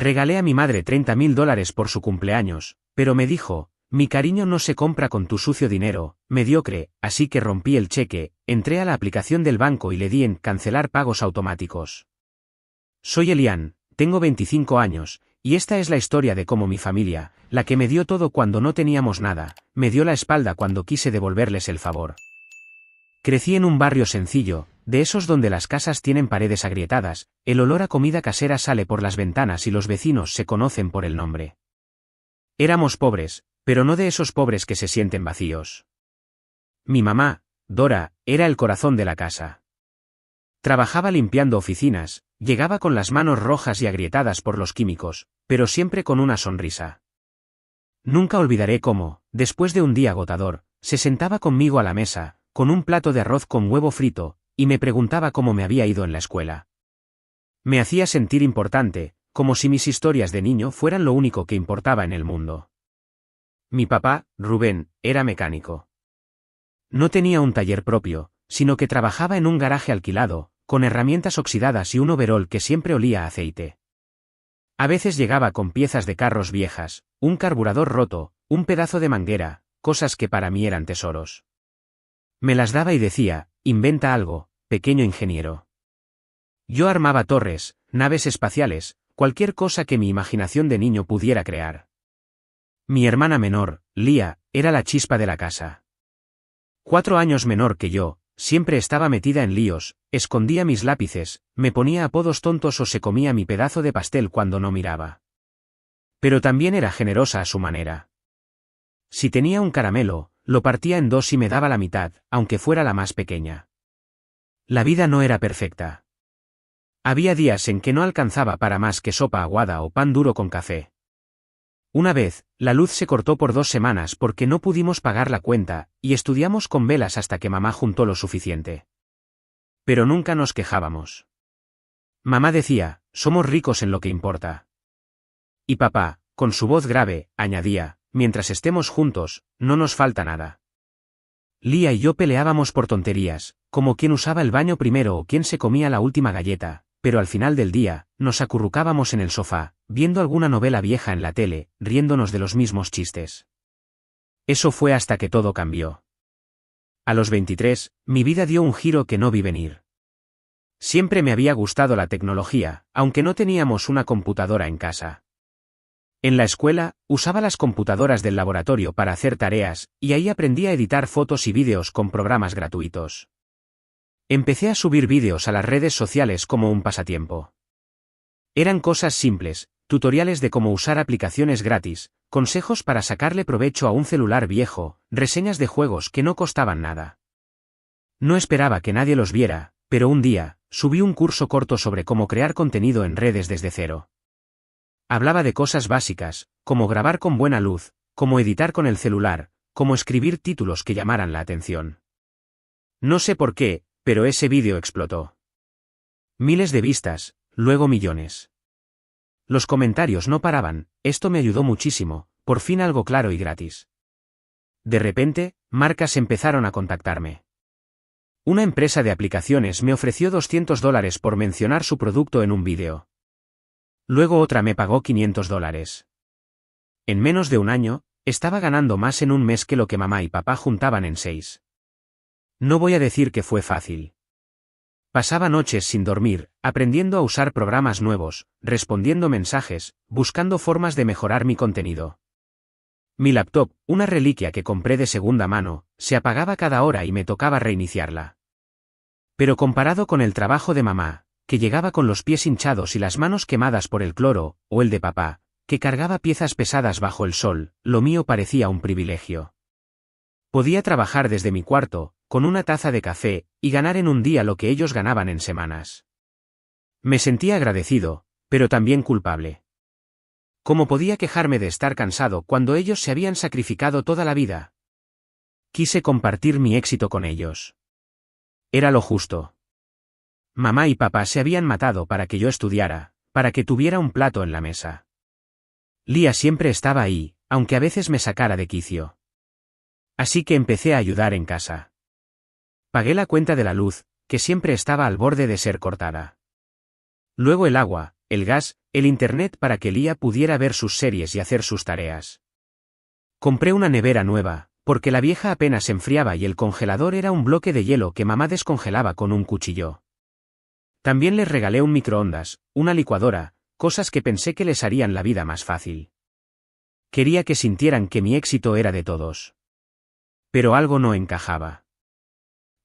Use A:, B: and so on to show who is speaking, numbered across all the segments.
A: Regalé a mi madre $30.000 por su cumpleaños, pero me dijo, mi cariño no se compra con tu sucio dinero, mediocre, así que rompí el cheque, entré a la aplicación del banco y le di en cancelar pagos automáticos. Soy Elian, tengo 25 años, y esta es la historia de cómo mi familia, la que me dio todo cuando no teníamos nada, me dio la espalda cuando quise devolverles el favor. Crecí en un barrio sencillo, de esos donde las casas tienen paredes agrietadas, el olor a comida casera sale por las ventanas y los vecinos se conocen por el nombre. Éramos pobres, pero no de esos pobres que se sienten vacíos. Mi mamá, Dora, era el corazón de la casa. Trabajaba limpiando oficinas, llegaba con las manos rojas y agrietadas por los químicos, pero siempre con una sonrisa. Nunca olvidaré cómo, después de un día agotador, se sentaba conmigo a la mesa, con un plato de arroz con huevo frito, y me preguntaba cómo me había ido en la escuela. Me hacía sentir importante, como si mis historias de niño fueran lo único que importaba en el mundo. Mi papá, Rubén, era mecánico. No tenía un taller propio, sino que trabajaba en un garaje alquilado, con herramientas oxidadas y un overol que siempre olía a aceite. A veces llegaba con piezas de carros viejas, un carburador roto, un pedazo de manguera, cosas que para mí eran tesoros. Me las daba y decía, inventa algo, pequeño ingeniero. Yo armaba torres, naves espaciales, cualquier cosa que mi imaginación de niño pudiera crear. Mi hermana menor, Lía, era la chispa de la casa. 4 años menor que yo, siempre estaba metida en líos, escondía mis lápices, me ponía apodos tontos o se comía mi pedazo de pastel cuando no miraba. Pero también era generosa a su manera. Si tenía un caramelo, lo partía en 2 y me daba la mitad, aunque fuera la más pequeña. La vida no era perfecta. Había días en que no alcanzaba para más que sopa aguada o pan duro con café. Una vez, la luz se cortó por 2 semanas porque no pudimos pagar la cuenta, y estudiamos con velas hasta que mamá juntó lo suficiente. Pero nunca nos quejábamos. Mamá decía, somos ricos en lo que importa. Y papá, con su voz grave, añadía, mientras estemos juntos, no nos falta nada. Lía y yo peleábamos por tonterías, como quién usaba el baño primero o quién se comía la última galleta, pero al final del día, nos acurrucábamos en el sofá, viendo alguna novela vieja en la tele, riéndonos de los mismos chistes. Eso fue hasta que todo cambió. A los 23, mi vida dio un giro que no vi venir. Siempre me había gustado la tecnología, aunque no teníamos una computadora en casa. En la escuela, usaba las computadoras del laboratorio para hacer tareas, y ahí aprendí a editar fotos y vídeos con programas gratuitos. Empecé a subir vídeos a las redes sociales como un pasatiempo. Eran cosas simples, tutoriales de cómo usar aplicaciones gratis, consejos para sacarle provecho a un celular viejo, reseñas de juegos que no costaban nada. No esperaba que nadie los viera, pero un día, subí un curso corto sobre cómo crear contenido en redes desde cero. Hablaba de cosas básicas, como grabar con buena luz, cómo editar con el celular, cómo escribir títulos que llamaran la atención. No sé por qué, pero ese vídeo explotó. Miles de vistas, luego millones. Los comentarios no paraban, esto me ayudó muchísimo, por fin algo claro y gratis. De repente, marcas empezaron a contactarme. Una empresa de aplicaciones me ofreció $200 por mencionar su producto en un vídeo. Luego otra me pagó $500. En menos de un año, estaba ganando más en un mes que lo que mamá y papá juntaban en 6. No voy a decir que fue fácil. Pasaba noches sin dormir, aprendiendo a usar programas nuevos, respondiendo mensajes, buscando formas de mejorar mi contenido. Mi laptop, una reliquia que compré de segunda mano, se apagaba cada hora y me tocaba reiniciarla. Pero comparado con el trabajo de mamá, que llegaba con los pies hinchados y las manos quemadas por el cloro, o el de papá, que cargaba piezas pesadas bajo el sol, lo mío parecía un privilegio. Podía trabajar desde mi cuarto, con una taza de café, y ganar en un día lo que ellos ganaban en semanas. Me sentía agradecido, pero también culpable. ¿Cómo podía quejarme de estar cansado cuando ellos se habían sacrificado toda la vida? Quise compartir mi éxito con ellos. Era lo justo. Mamá y papá se habían matado para que yo estudiara, para que tuviera un plato en la mesa. Lía siempre estaba ahí, aunque a veces me sacara de quicio. Así que empecé a ayudar en casa. Pagué la cuenta de la luz, que siempre estaba al borde de ser cortada. Luego el agua, el gas, el internet para que Lía pudiera ver sus series y hacer sus tareas. Compré una nevera nueva, porque la vieja apenas enfriaba y el congelador era un bloque de hielo que mamá descongelaba con un cuchillo. También les regalé un microondas, una licuadora, cosas que pensé que les harían la vida más fácil. Quería que sintieran que mi éxito era de todos. Pero algo no encajaba.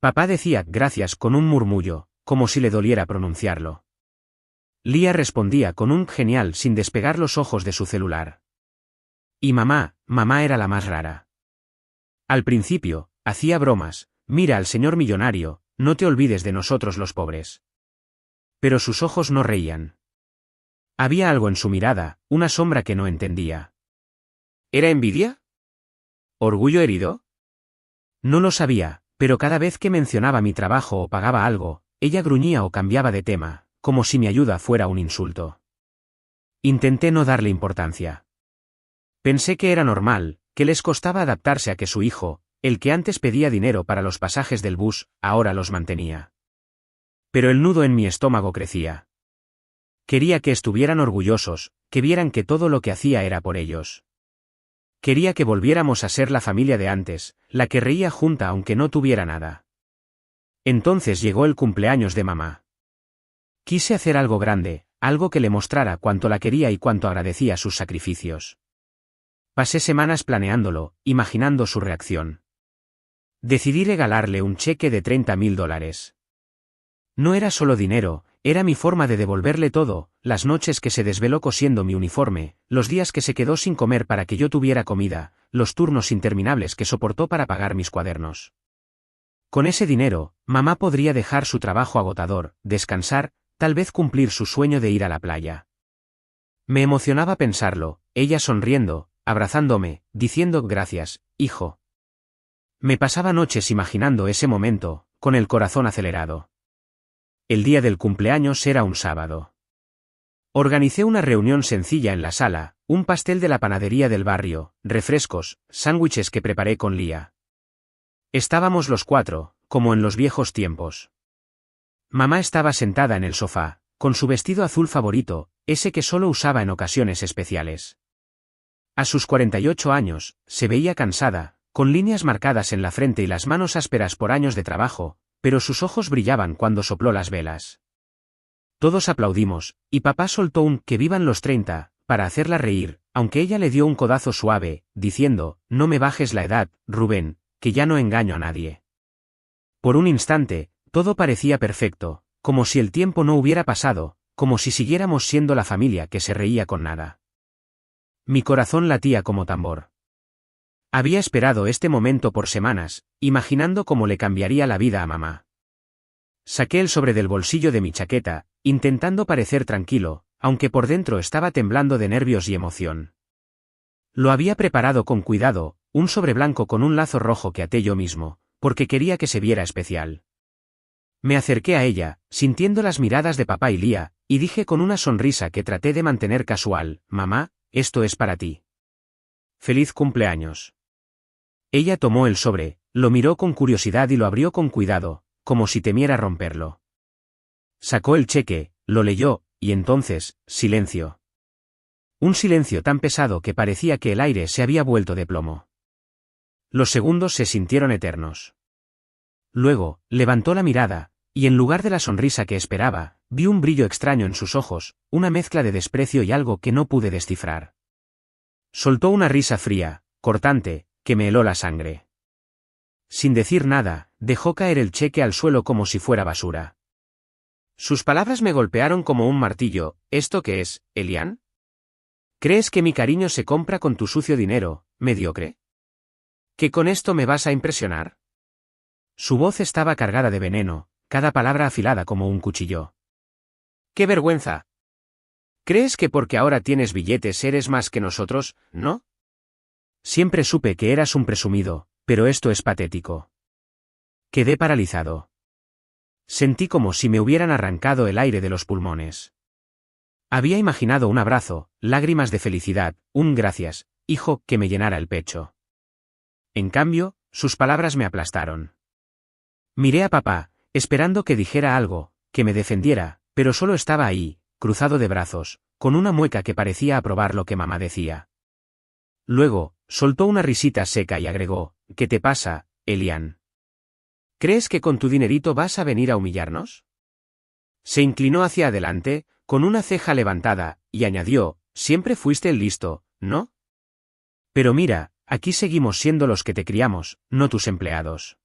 A: Papá decía gracias con un murmullo, como si le doliera pronunciarlo. Lía respondía con un genial sin despegar los ojos de su celular. Y mamá era la más rara. Al principio, hacía bromas, mira al señor millonario, no te olvides de nosotros los pobres. Pero sus ojos no reían. Había algo en su mirada, una sombra que no entendía. ¿Era envidia? ¿Orgullo herido? No lo sabía, pero cada vez que mencionaba mi trabajo o pagaba algo, ella gruñía o cambiaba de tema, como si mi ayuda fuera un insulto. Intenté no darle importancia. Pensé que era normal, que les costaba adaptarse a que su hijo, el que antes pedía dinero para los pasajes del bus, ahora los mantenía. Pero el nudo en mi estómago crecía. Quería que estuvieran orgullosos, que vieran que todo lo que hacía era por ellos. Quería que volviéramos a ser la familia de antes, la que reía junta aunque no tuviera nada. Entonces llegó el cumpleaños de mamá. Quise hacer algo grande, algo que le mostrara cuánto la quería y cuánto agradecía sus sacrificios. Pasé semanas planeándolo, imaginando su reacción. Decidí regalarle un cheque de $30.000. No era solo dinero, era mi forma de devolverle todo, las noches que se desveló cosiendo mi uniforme, los días que se quedó sin comer para que yo tuviera comida, los turnos interminables que soportó para pagar mis cuadernos. Con ese dinero, mamá podría dejar su trabajo agotador, descansar, tal vez cumplir su sueño de ir a la playa. Me emocionaba pensarlo, ella sonriendo, abrazándome, diciendo gracias, hijo. Me pasaba noches imaginando ese momento, con el corazón acelerado. El día del cumpleaños era un sábado. Organicé una reunión sencilla en la sala, un pastel de la panadería del barrio, refrescos, sándwiches que preparé con Lía. Estábamos los cuatro, como en los viejos tiempos. Mamá estaba sentada en el sofá, con su vestido azul favorito, ese que solo usaba en ocasiones especiales. A sus 48 años, se veía cansada, con líneas marcadas en la frente y las manos ásperas por años de trabajo, pero sus ojos brillaban cuando sopló las velas. Todos aplaudimos, y papá soltó un «que vivan los 30», para hacerla reír, aunque ella le dio un codazo suave, diciendo, «No me bajes la edad, Rubén, que ya no engaño a nadie». Por un instante, todo parecía perfecto, como si el tiempo no hubiera pasado, como si siguiéramos siendo la familia que se reía con nada. Mi corazón latía como tambor. Había esperado este momento por semanas, imaginando cómo le cambiaría la vida a mamá. Saqué el sobre del bolsillo de mi chaqueta, intentando parecer tranquilo, aunque por dentro estaba temblando de nervios y emoción. Lo había preparado con cuidado, un sobre blanco con un lazo rojo que até yo mismo, porque quería que se viera especial. Me acerqué a ella, sintiendo las miradas de papá y Lía, y dije con una sonrisa que traté de mantener casual, «Mamá, esto es para ti. ¡Feliz cumpleaños!». Ella tomó el sobre, lo miró con curiosidad y lo abrió con cuidado, como si temiera romperlo. Sacó el cheque, lo leyó, y entonces, silencio. Un silencio tan pesado que parecía que el aire se había vuelto de plomo. Los segundos se sintieron eternos. Luego, levantó la mirada, y en lugar de la sonrisa que esperaba, vi un brillo extraño en sus ojos, una mezcla de desprecio y algo que no pude descifrar. Soltó una risa fría, cortante, que me heló la sangre. Sin decir nada, dejó caer el cheque al suelo como si fuera basura. Sus palabras me golpearon como un martillo. ¿Esto qué es, Elian? ¿Crees que mi cariño se compra con tu sucio dinero, mediocre? ¿Que con esto me vas a impresionar? Su voz estaba cargada de veneno, cada palabra afilada como un cuchillo. ¡Qué vergüenza! ¿Crees que porque ahora tienes billetes eres más que nosotros, no? Siempre supe que eras un presumido, pero esto es patético. Quedé paralizado. Sentí como si me hubieran arrancado el aire de los pulmones. Había imaginado un abrazo, lágrimas de felicidad, un gracias, hijo, que me llenara el pecho. En cambio, sus palabras me aplastaron. Miré a papá, esperando que dijera algo, que me defendiera, pero solo estaba ahí, cruzado de brazos, con una mueca que parecía aprobar lo que mamá decía. Luego, soltó una risita seca y agregó, ¿qué te pasa, Elian? ¿Crees que con tu dinerito vas a venir a humillarnos? Se inclinó hacia adelante, con una ceja levantada, y añadió, siempre fuiste el listo, ¿no? Pero mira, aquí seguimos siendo los que te criamos, no tus empleados.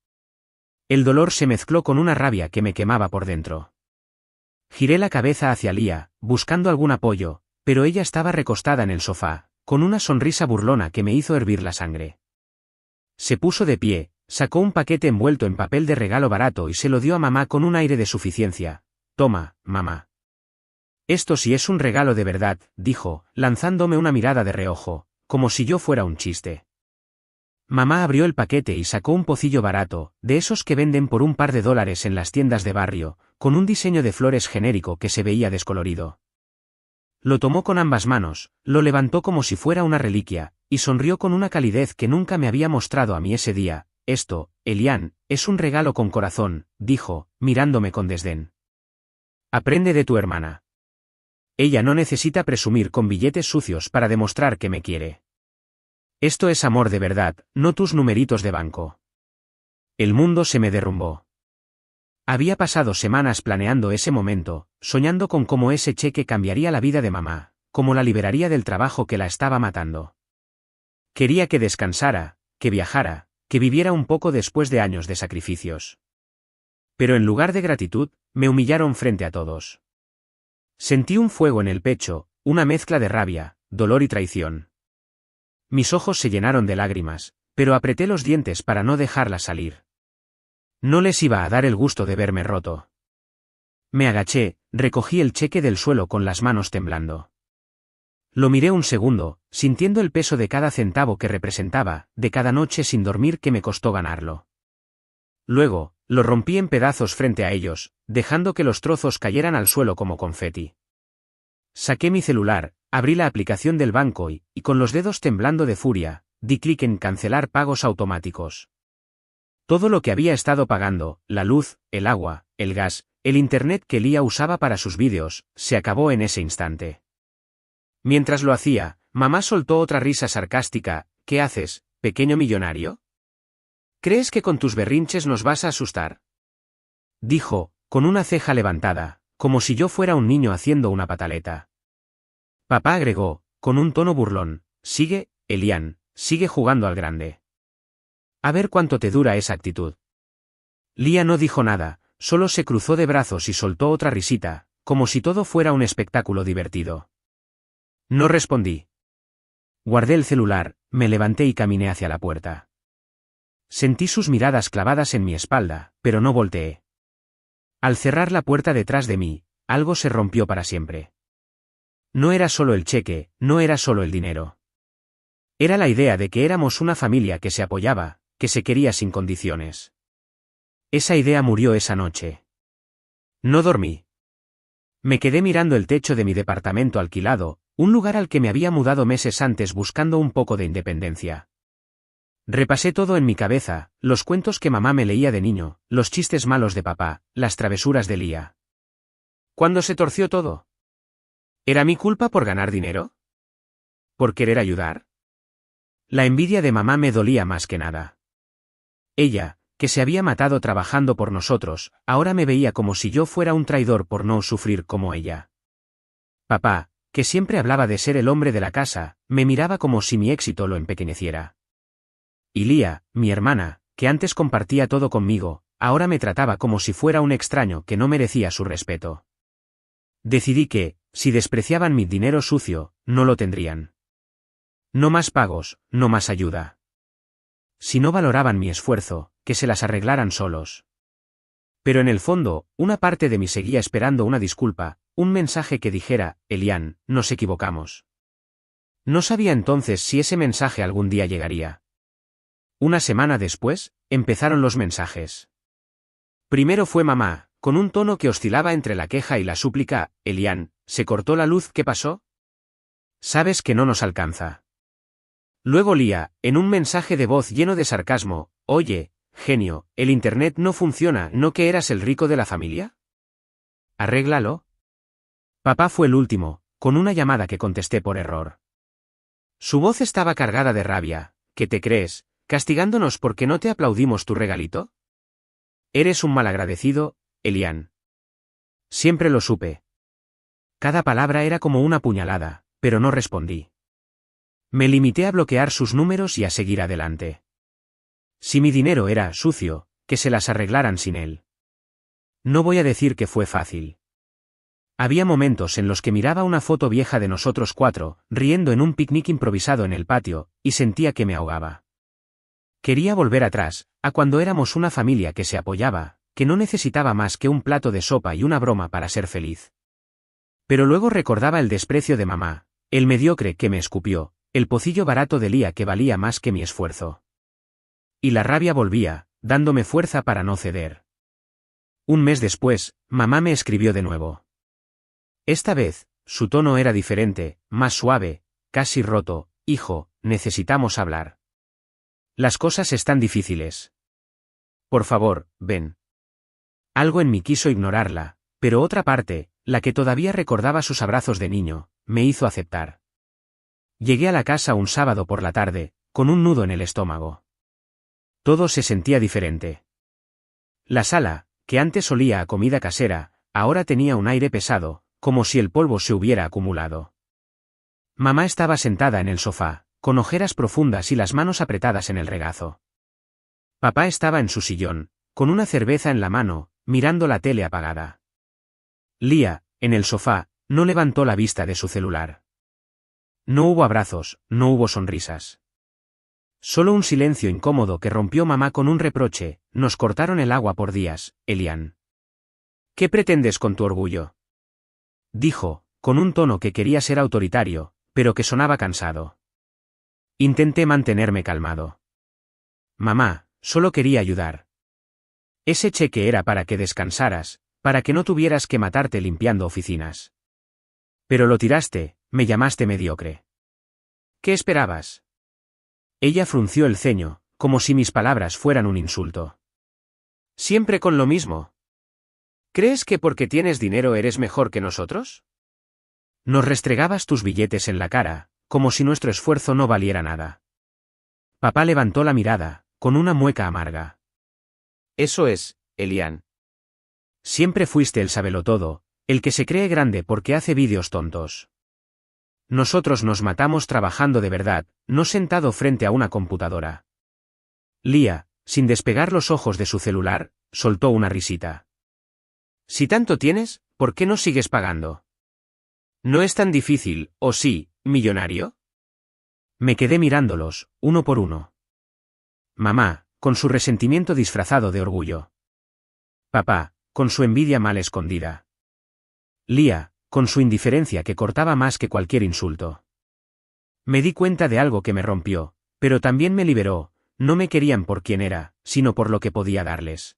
A: El dolor se mezcló con una rabia que me quemaba por dentro. Giré la cabeza hacia Lía, buscando algún apoyo, pero ella estaba recostada en el sofá, con una sonrisa burlona que me hizo hervir la sangre. Se puso de pie, sacó un paquete envuelto en papel de regalo barato y se lo dio a mamá con un aire de suficiencia. Toma, mamá. Esto sí es un regalo de verdad, dijo, lanzándome una mirada de reojo, como si yo fuera un chiste. Mamá abrió el paquete y sacó un pocillo barato, de esos que venden por un par de dólares en las tiendas de barrio, con un diseño de flores genérico que se veía descolorido. Lo tomó con ambas manos, lo levantó como si fuera una reliquia, y sonrió con una calidez que nunca me había mostrado a mí ese día. Esto, Elian, es un regalo con corazón, dijo, mirándome con desdén. Aprende de tu hermana. Ella no necesita presumir con billetes sucios para demostrar que me quiere. Esto es amor de verdad, no tus numeritos de banco. El mundo se me derrumbó. Había pasado semanas planeando ese momento, soñando con cómo ese cheque cambiaría la vida de mamá, cómo la liberaría del trabajo que la estaba matando. Quería que descansara, que viajara, que viviera un poco después de años de sacrificios. Pero en lugar de gratitud, me humillaron frente a todos. Sentí un fuego en el pecho, una mezcla de rabia, dolor y traición. Mis ojos se llenaron de lágrimas, pero apreté los dientes para no dejarlas salir. No les iba a dar el gusto de verme roto. Me agaché, recogí el cheque del suelo con las manos temblando. Lo miré un segundo, sintiendo el peso de cada centavo que representaba, de cada noche sin dormir que me costó ganarlo. Luego, lo rompí en pedazos frente a ellos, dejando que los trozos cayeran al suelo como confeti. Saqué mi celular, abrí la aplicación del banco y, con los dedos temblando de furia, di clic en cancelar pagos automáticos. Todo lo que había estado pagando, la luz, el agua, el gas, el internet que Lía usaba para sus vídeos, se acabó en ese instante. Mientras lo hacía, mamá soltó otra risa sarcástica. ¿Qué haces, pequeño millonario? ¿Crees que con tus berrinches nos vas a asustar? Dijo, con una ceja levantada, como si yo fuera un niño haciendo una pataleta. Papá agregó, con un tono burlón, sigue, Elian, sigue jugando al grande. A ver cuánto te dura esa actitud. Lía no dijo nada, solo se cruzó de brazos y soltó otra risita, como si todo fuera un espectáculo divertido. No respondí. Guardé el celular, me levanté y caminé hacia la puerta. Sentí sus miradas clavadas en mi espalda, pero no volteé. Al cerrar la puerta detrás de mí, algo se rompió para siempre. No era solo el cheque, no era solo el dinero. Era la idea de que éramos una familia que se apoyaba, que se quería sin condiciones. Esa idea murió esa noche. No dormí. Me quedé mirando el techo de mi departamento alquilado, un lugar al que me había mudado meses antes buscando un poco de independencia. Repasé todo en mi cabeza, los cuentos que mamá me leía de niño, los chistes malos de papá, las travesuras de Lía. ¿Cuándo se torció todo? ¿Era mi culpa por ganar dinero? ¿Por querer ayudar? La envidia de mamá me dolía más que nada. Ella, que se había matado trabajando por nosotros, ahora me veía como si yo fuera un traidor por no sufrir como ella. Papá, que siempre hablaba de ser el hombre de la casa, me miraba como si mi éxito lo empequeñeciera. Y Lía, mi hermana, que antes compartía todo conmigo, ahora me trataba como si fuera un extraño que no merecía su respeto. Decidí que, si despreciaban mi dinero sucio, no lo tendrían. No más pagos, no más ayuda. Si no valoraban mi esfuerzo, que se las arreglaran solos. Pero en el fondo, una parte de mí seguía esperando una disculpa, un mensaje que dijera, Elian, nos equivocamos. No sabía entonces si ese mensaje algún día llegaría. Una semana después, empezaron los mensajes. Primero fue mamá, con un tono que oscilaba entre la queja y la súplica, Elian, ¿se cortó la luz? ¿Qué pasó? Sabes que no nos alcanza. Luego Lía, en un mensaje de voz lleno de sarcasmo, oye, genio, el internet no funciona, ¿no que eras el rico de la familia? Arréglalo. Papá fue el último, con una llamada que contesté por error. Su voz estaba cargada de rabia. ¿Qué te crees, castigándonos porque no te aplaudimos tu regalito? Eres un malagradecido, Elian. Siempre lo supe. Cada palabra era como una puñalada, pero no respondí. Me limité a bloquear sus números y a seguir adelante. Si mi dinero era sucio, que se las arreglaran sin él. No voy a decir que fue fácil. Había momentos en los que miraba una foto vieja de nosotros cuatro, riendo en un picnic improvisado en el patio, y sentía que me ahogaba. Quería volver atrás, a cuando éramos una familia que se apoyaba, que no necesitaba más que un plato de sopa y una broma para ser feliz. Pero luego recordaba el desprecio de mamá, el mediocre que me escupió, el pocillo barato de Lía que valía más que mi esfuerzo. Y la rabia volvía, dándome fuerza para no ceder. Un mes después, mamá me escribió de nuevo. Esta vez, su tono era diferente, más suave, casi roto. Hijo, necesitamos hablar. Las cosas están difíciles. Por favor, ven. Algo en mí quiso ignorarla, pero otra parte, la que todavía recordaba sus abrazos de niño, me hizo aceptar. Llegué a la casa un sábado por la tarde, con un nudo en el estómago. Todo se sentía diferente. La sala, que antes olía a comida casera, ahora tenía un aire pesado, como si el polvo se hubiera acumulado. Mamá estaba sentada en el sofá, con ojeras profundas y las manos apretadas en el regazo. Papá estaba en su sillón, con una cerveza en la mano, mirando la tele apagada. Lía, en el sofá, no levantó la vista de su celular. No hubo abrazos, no hubo sonrisas. Solo un silencio incómodo que rompió mamá con un reproche: nos cortaron el agua por días, Elian. ¿Qué pretendes con tu orgullo? Dijo, con un tono que quería ser autoritario, pero que sonaba cansado. Intenté mantenerme calmado. Mamá, solo quería ayudar. Ese cheque era para que descansaras, para que no tuvieras que matarte limpiando oficinas. Pero lo tiraste, me llamaste mediocre. ¿Qué esperabas? Ella frunció el ceño, como si mis palabras fueran un insulto. Siempre con lo mismo. ¿Crees que porque tienes dinero eres mejor que nosotros? Nos restregabas tus billetes en la cara, como si nuestro esfuerzo no valiera nada. Papá levantó la mirada, con una mueca amarga. Eso es, Elian. Siempre fuiste el sabelotodo, el que se cree grande porque hace vídeos tontos. Nosotros nos matamos trabajando de verdad, no sentado frente a una computadora. Lía, sin despegar los ojos de su celular, soltó una risita. Si tanto tienes, ¿por qué no sigues pagando? No es tan difícil, ¿o sí, millonario? Me quedé mirándolos, uno por uno. Mamá, con su resentimiento disfrazado de orgullo. Papá, con su envidia mal escondida. Lía, con su indiferencia que cortaba más que cualquier insulto. Me di cuenta de algo que me rompió, pero también me liberó: no me querían por quien era, sino por lo que podía darles.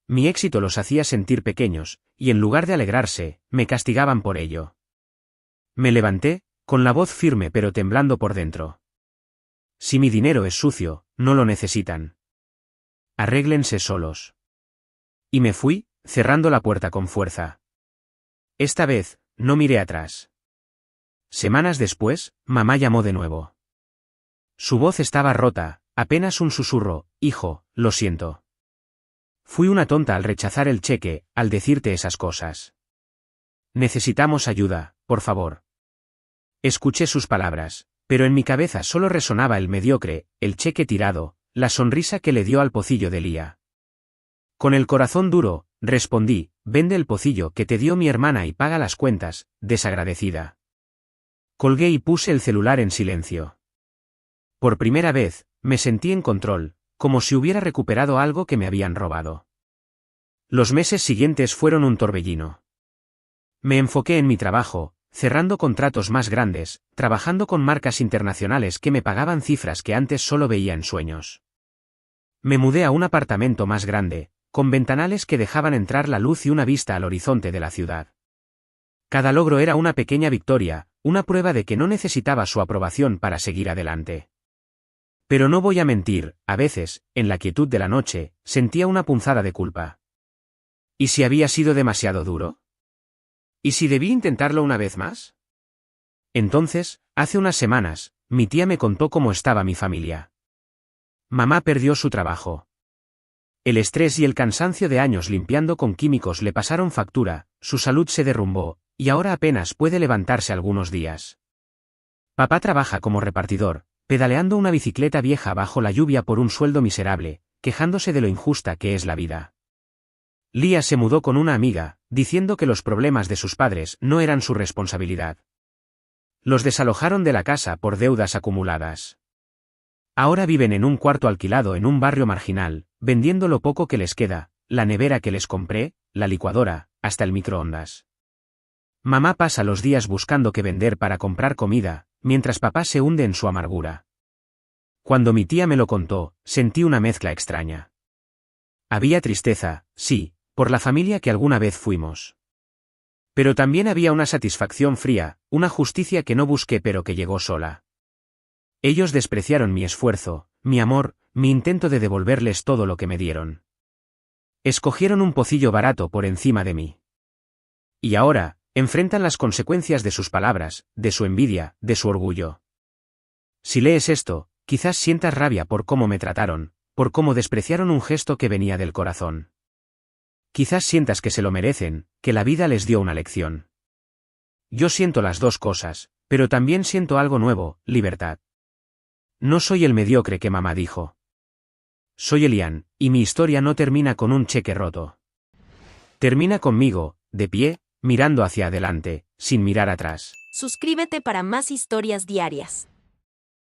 A: Mi éxito los hacía sentir pequeños, y en lugar de alegrarse, me castigaban por ello. Me levanté, con la voz firme pero temblando por dentro. Si mi dinero es sucio, no lo necesitan. Arréglense solos. Y me fui, cerrando la puerta con fuerza. Esta vez, no miré atrás. Semanas después, mamá llamó de nuevo. Su voz estaba rota, apenas un susurro: hijo, lo siento. Fui una tonta al rechazar el cheque, al decirte esas cosas. Necesitamos ayuda, por favor. Escuché sus palabras, pero en mi cabeza solo resonaba el mediocre, el cheque tirado, la sonrisa que le dio al pocillo de Lía. Con el corazón duro, respondí: vende el pocillo que te dio mi hermana y paga las cuentas, desagradecida. Colgué y puse el celular en silencio. Por primera vez, me sentí en control, como si hubiera recuperado algo que me habían robado. Los meses siguientes fueron un torbellino. Me enfoqué en mi trabajo, cerrando contratos más grandes, trabajando con marcas internacionales que me pagaban cifras que antes solo veía en sueños. Me mudé a un apartamento más grande, con ventanales que dejaban entrar la luz y una vista al horizonte de la ciudad. Cada logro era una pequeña victoria, una prueba de que no necesitaba su aprobación para seguir adelante. Pero no voy a mentir, a veces, en la quietud de la noche, sentía una punzada de culpa. ¿Y si había sido demasiado duro? ¿Y si debí intentarlo una vez más? Entonces, hace unas semanas, mi tía me contó cómo estaba mi familia. Mamá perdió su trabajo. El estrés y el cansancio de años limpiando con químicos le pasaron factura, su salud se derrumbó, y ahora apenas puede levantarse algunos días. Papá trabaja como repartidor, pedaleando una bicicleta vieja bajo la lluvia por un sueldo miserable, quejándose de lo injusta que es la vida. Lía se mudó con una amiga, diciendo que los problemas de sus padres no eran su responsabilidad. Los desalojaron de la casa por deudas acumuladas. Ahora viven en un cuarto alquilado en un barrio marginal, vendiendo lo poco que les queda, la nevera que les compré, la licuadora, hasta el microondas. Mamá pasa los días buscando qué vender para comprar comida, mientras papá se hunde en su amargura. Cuando mi tía me lo contó, sentí una mezcla extraña. Había tristeza, sí, por la familia que alguna vez fuimos. Pero también había una satisfacción fría, una justicia que no busqué pero que llegó sola. Ellos despreciaron mi esfuerzo, mi amor, mi intento de devolverles todo lo que me dieron. Escogieron un pocillo barato por encima de mí. Y ahora, enfrentan las consecuencias de sus palabras, de su envidia, de su orgullo. Si lees esto, quizás sientas rabia por cómo me trataron, por cómo despreciaron un gesto que venía del corazón. Quizás sientas que se lo merecen, que la vida les dio una lección. Yo siento las dos cosas, pero también siento algo nuevo, libertad. No soy el mediocre que mamá dijo. Soy Elian, y mi historia no termina con un cheque roto. Termina conmigo, de pie, mirando hacia adelante, sin mirar atrás.
B: Suscríbete para más historias diarias.